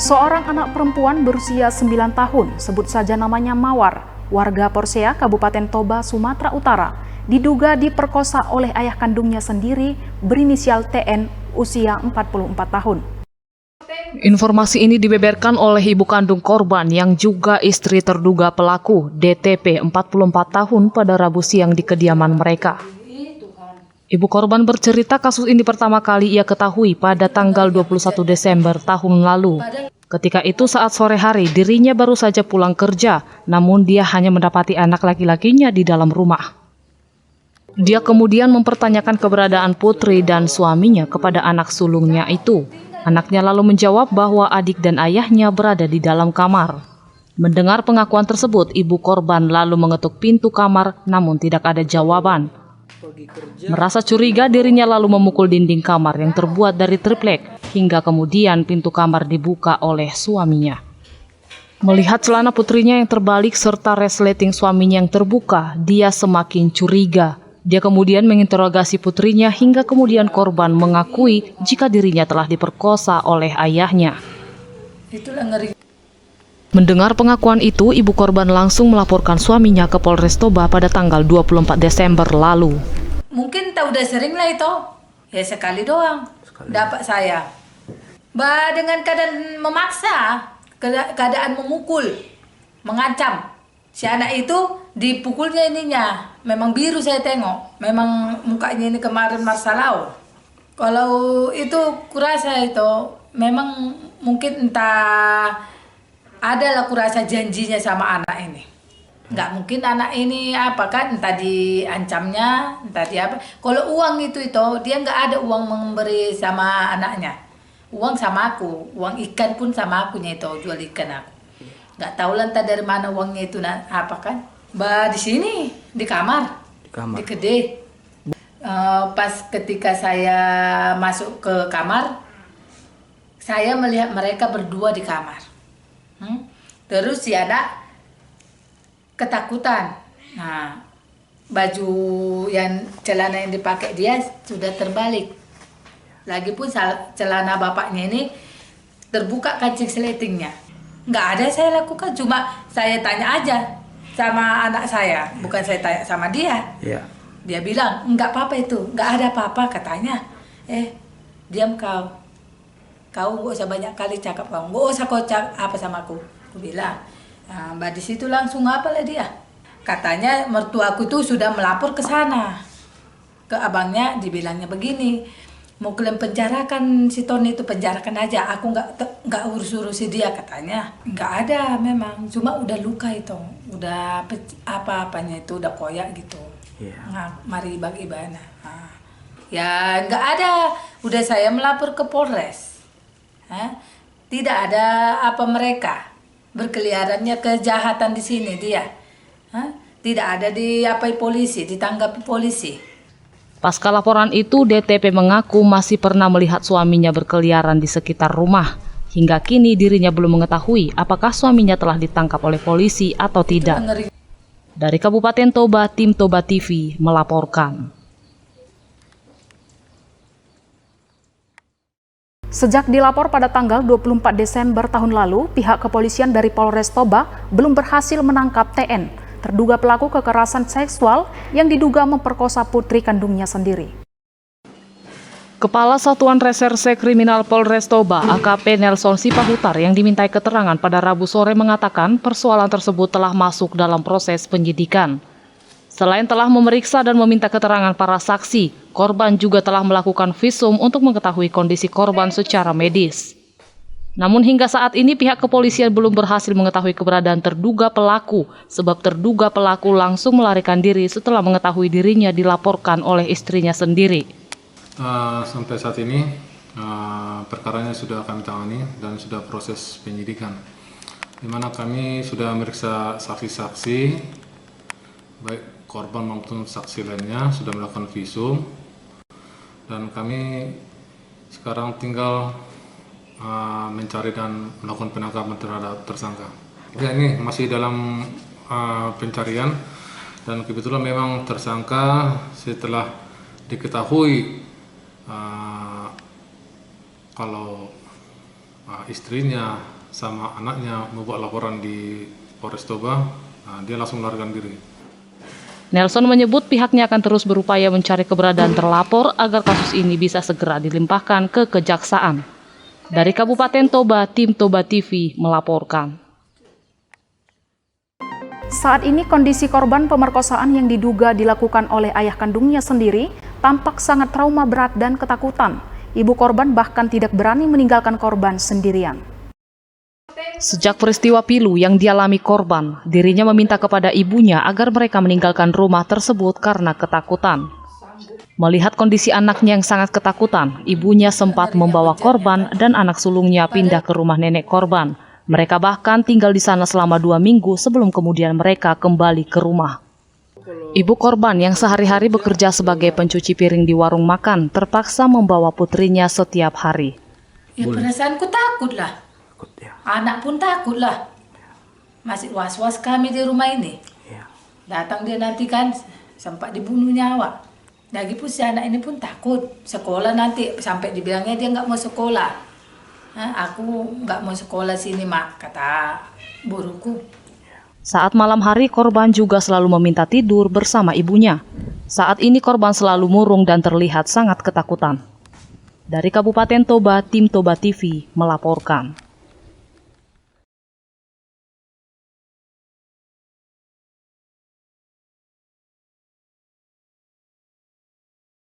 Seorang anak perempuan berusia 9 tahun, sebut saja namanya Mawar, warga Porsea, Kabupaten Toba, Sumatera Utara, diduga diperkosa oleh ayah kandungnya sendiri berinisial TN, usia 44 tahun. Informasi ini dibeberkan oleh ibu kandung korban yang juga istri terduga pelaku DTP 44 tahun pada Rabu siang di kediaman mereka. Ibu korban bercerita kasus ini pertama kali ia ketahui pada tanggal 21 Desember tahun lalu. Ketika itu saat sore hari dirinya baru saja pulang kerja, namun dia hanya mendapati anak laki-lakinya di dalam rumah. Dia kemudian mempertanyakan keberadaan putri dan suaminya kepada anak sulungnya itu. Anaknya lalu menjawab bahwa adik dan ayahnya berada di dalam kamar. Mendengar pengakuan tersebut, ibu korban lalu mengetuk pintu kamar namun tidak ada jawaban. Merasa curiga, dirinya lalu memukul dinding kamar yang terbuat dari triplek hingga kemudian pintu kamar dibuka oleh suaminya. Melihat celana putrinya yang terbalik serta resleting suaminya yang terbuka, dia semakin curiga. Dia kemudian menginterogasi putrinya hingga kemudian korban mengakui jika dirinya telah diperkosa oleh ayahnya. Itulah ngeri. Mendengar pengakuan itu, ibu korban langsung melaporkan suaminya ke Polres Toba pada tanggal 24 Desember lalu. Mungkin tak udah sering lah itu. Ya sekali doang dapat saya. Dengan keadaan memaksa, keadaan memukul, mengancam. Si anak itu dipukulnya ininya, memang biru saya tengok. Memang mukanya ini kemarin marsalau. Kalau itu kurasa itu, memang mungkin entah adalah kurasa janjinya sama anak ini. Nggak mungkin anak ini apa kan, entah diancamnya, entah di apa. Kalau uang itu dia nggak ada uang memberi sama anaknya. Uang sama aku, uang ikan pun sama akunya itu, jual ikan aku. Nggak tahu lah entah dari mana uangnya itu apa kan. Di sini, di kamar. Di kede. Pas ketika saya masuk ke kamar, saya melihat mereka berdua di kamar. Terus si anak ketakutan. Nah, baju yang celana yang dipakai dia sudah terbalik. Lagipun celana bapaknya ini terbuka kancing seletingnya. Nggak ada saya lakukan, cuma saya tanya aja sama anak saya, bukan saya tanya sama dia. Dia bilang nggak apa-apa itu, nggak ada apa-apa katanya. Diam kau. Kau nggak usah banyak kali cakap, kau nggak usah kau cakap apa sama aku bilang. Nah, di situ langsung apalah dia. Katanya mertuaku tuh sudah melapor ke sana. Ke abangnya dibilangnya begini, mau kalian penjarakan si Tony itu, penjarakan aja. Aku nggak urus-urusi dia katanya. Nggak ada memang, cuma udah luka itu. Udah apa-apanya itu udah koyak gitu. Nah, mari bagi bana. Ya nggak ada. Udah saya melapor ke Polres. Tidak ada apa mereka berkeliarannya kejahatan di sini dia. Tidak ada diapai polisi, ditanggapi polisi. Pasca laporan itu, DTP mengaku masih pernah melihat suaminya berkeliaran di sekitar rumah. Hingga kini dirinya belum mengetahui apakah suaminya telah ditangkap oleh polisi atau tidak. Dari Kabupaten Toba, tim Toba TV melaporkan. Sejak dilapor pada tanggal 24 Desember tahun lalu, pihak kepolisian dari Polres Toba belum berhasil menangkap TN, terduga pelaku kekerasan seksual yang diduga memperkosa putri kandungnya sendiri. Kepala Satuan Reserse Kriminal Polres Toba, AKP Nelson Sipahutar, yang dimintai keterangan pada Rabu sore mengatakan persoalan tersebut telah masuk dalam proses penyidikan. Selain telah memeriksa dan meminta keterangan para saksi, korban juga telah melakukan visum untuk mengetahui kondisi korban secara medis. Namun hingga saat ini pihak kepolisian belum berhasil mengetahui keberadaan terduga pelaku, sebab terduga pelaku langsung melarikan diri setelah mengetahui dirinya dilaporkan oleh istrinya sendiri. Sampai saat ini perkaranya sudah kami tangani dan sudah proses penyidikan, di mana kami sudah memeriksa saksi-saksi, baik korban maupun saksi lainnya, sudah melakukan visum, dan kami sekarang tinggal mencari dan melakukan penangkapan terhadap tersangka. Ya, ini masih dalam pencarian, dan kebetulan memang tersangka setelah diketahui kalau istrinya sama anaknya membuat laporan di Polres Toba, dia langsung melarikan diri. Nelson menyebut pihaknya akan terus berupaya mencari keberadaan terlapor agar kasus ini bisa segera dilimpahkan ke kejaksaan. Dari Kabupaten Toba, tim Toba TV melaporkan. Saat ini kondisi korban pemerkosaan yang diduga dilakukan oleh ayah kandungnya sendiri tampak sangat trauma berat dan ketakutan. Ibu korban bahkan tidak berani meninggalkan korban sendirian. Sejak peristiwa pilu yang dialami korban, dirinya meminta kepada ibunya agar mereka meninggalkan rumah tersebut karena ketakutan. Melihat kondisi anaknya yang sangat ketakutan, ibunya sempat membawa korban dan anak sulungnya pindah ke rumah nenek korban. Mereka bahkan tinggal di sana selama 2 minggu sebelum kemudian mereka kembali ke rumah. Ibu korban yang sehari-hari bekerja sebagai pencuci piring di warung makan terpaksa membawa putrinya setiap hari. Ya perasaanku takut lah. Anak pun takut lah. Masih was-was kami di rumah ini. Datang dia nanti kan sempat dibunuh nyawa. Lagipun si anak ini pun takut. Sekolah nanti sampai dibilangnya dia nggak mau sekolah. Aku nggak mau sekolah sini, Mak, kata buruku. Saat malam hari, korban juga selalu meminta tidur bersama ibunya. Saat ini korban selalu murung dan terlihat sangat ketakutan. Dari Kabupaten Toba, tim Toba TV melaporkan.